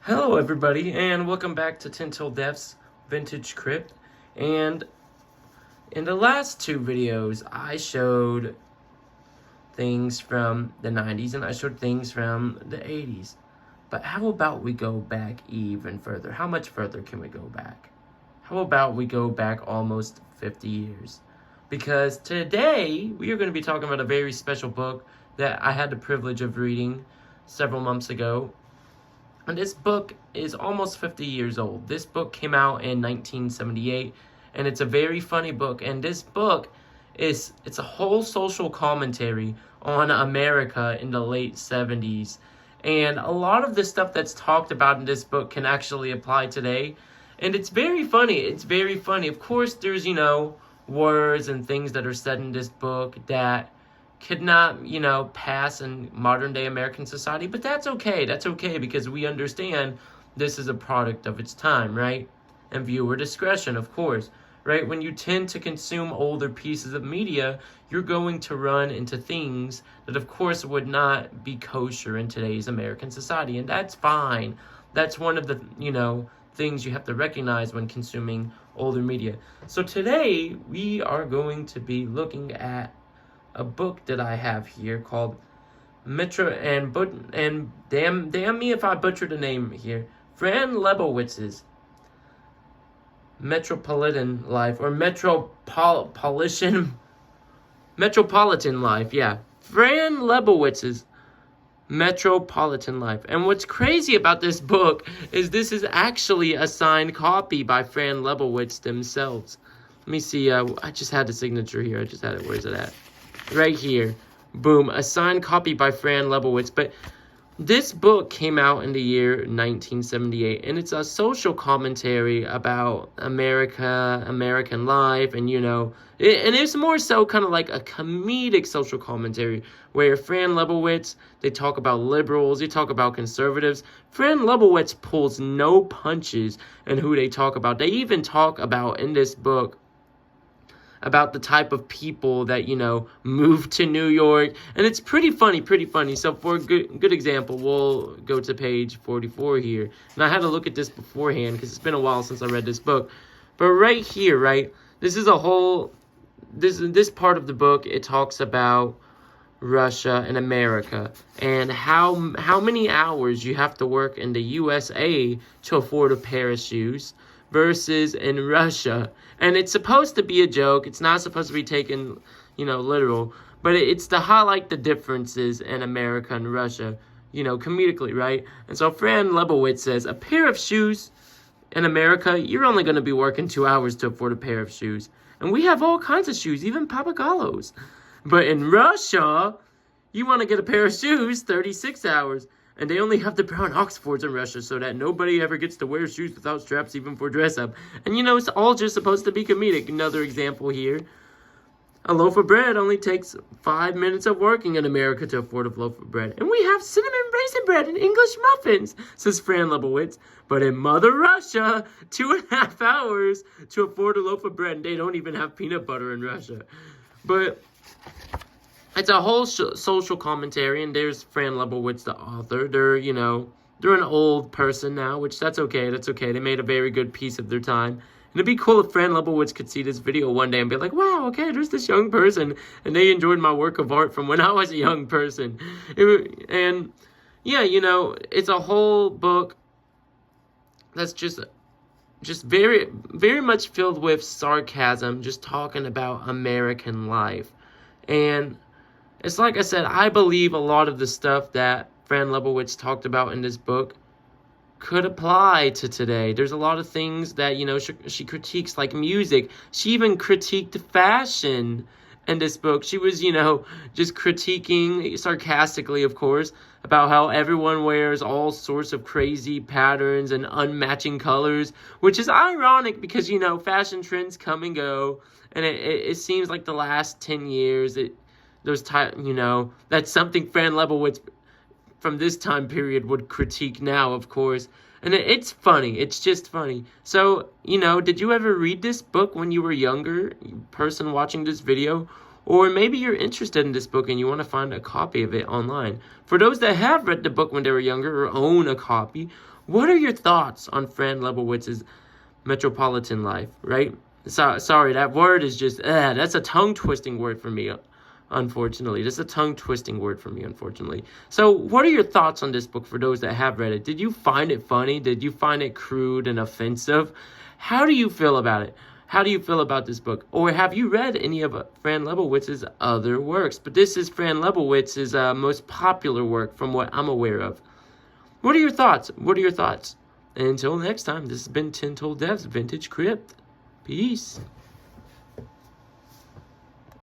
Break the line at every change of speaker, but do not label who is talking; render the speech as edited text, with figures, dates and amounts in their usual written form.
Hello everybody, and welcome back to TenTillDeath's Vintage Crypt. And in the last two videos, I showed things from the 90s and I showed things from the 80s. But how about we go back even further? How much further can we go back? How about we go back almost 50 years? Because today, we are going to be talking about a very special book that I had the privilege of reading several months ago. And this book is almost 50 years old. This book came out in 1978, and it's a very funny book. And this book it's a whole social commentary on America in the late 70s. And a lot of the stuff that's talked about in this book can actually apply today. And it's very funny. It's very funny. Of course, there's, words and things that are said in this book that could not, pass in modern day American society, but that's okay. That's okay because we understand this is a product of its time, right? And viewer discretion, of course, right? When you tend to consume older pieces of media, you're going to run into things that, of course, would not be kosher in today's American society, and that's fine. That's one of the, things you have to recognize when consuming older media. So today, we are going to be looking at a book that I have here called damn me if I butcher the name here. Fran Lebowitz's Metropolitan Life, or Metropolitan Life, yeah. Fran Lebowitz's Metropolitan Life. And what's crazy about this book is this is actually a signed copy by Fran Lebowitz themselves. Let me see, I just had the signature here. I just had it. Where's it at? Right here. Boom. A signed copy by Fran Lebowitz. But this book came out in the year 1978, and it's a social commentary about America, American life, and, and it's more so kind of like a comedic social commentary where Fran Lebowitz, they talk about liberals, they talk about conservatives. Fran Lebowitz pulls no punches in who they talk about. They even talk about, in this book, about the type of people that, moved to New York. And it's pretty funny. So for a good example, we'll go to page 44 here. And I had to look at this beforehand because it's been a while since I read this book. But right here, right, this is this part of the book, it talks about Russia and America and how many hours you have to work in the USA to afford a pair of shoes versus in Russia. And it's supposed to be a joke. It's not supposed to be taken, literal. But it's to highlight the differences in America and Russia, comedically, right? And so Fran Lebowitz says, a pair of shoes in America, you're only going to be working 2 hours to afford a pair of shoes. And we have all kinds of shoes, even Papagallos. But in Russia, you want to get a pair of shoes, 36 hours. And they only have the brown Oxfords in Russia so that nobody ever gets to wear shoes without straps even for dress up. And it's all just supposed to be comedic. Another example here. A loaf of bread only takes 5 minutes of working in America to afford a loaf of bread. And we have cinnamon raisin bread and English muffins, says Fran Lebowitz. But in Mother Russia, 2.5 hours to afford a loaf of bread. And they don't even have peanut butter in Russia. But it's a whole social commentary, and there's Fran Lebowitz, the author. They're an old person now, which that's okay. They made a very good piece of their time. And it'd be cool if Fran Lebowitz could see this video one day and be like, wow, okay, there's this young person, and they enjoyed my work of art from when I was a young person. It's a whole book that's just very, very much filled with sarcasm, just talking about American life. And it's like I said, I believe a lot of the stuff that Fran Lebowitz talked about in this book could apply to today. There's a lot of things that, she critiques, like music. She even critiqued fashion in this book. She was, just critiquing, sarcastically, of course, about how everyone wears all sorts of crazy patterns and unmatching colors, which is ironic because, fashion trends come and go. And it seems like the last 10 years, that's something Fran Lebowitz from this time period would critique now, of course. And it's funny. It's just funny. So, did you ever read this book when you were younger, person watching this video? Or maybe you're interested in this book and you want to find a copy of it online. For those that have read the book when they were younger or own a copy, What are your thoughts on Fran Lebowitz' Metropolitan Life, right? Sorry, that word is just, that's a tongue-twisting word for me, unfortunately. That's a tongue-twisting word for me, unfortunately. So what are your thoughts on this book for those that have read it? Did you find it funny? Did you find it crude and offensive? How do you feel about it? How do you feel about this book? Or have you read any of Fran Lebowitz's other works? But this is Fran Lebowitz's most popular work from what I'm aware of. What are your thoughts? What are your thoughts? And until next time, this has been TenTillDeath's Vintage Crypt. Peace.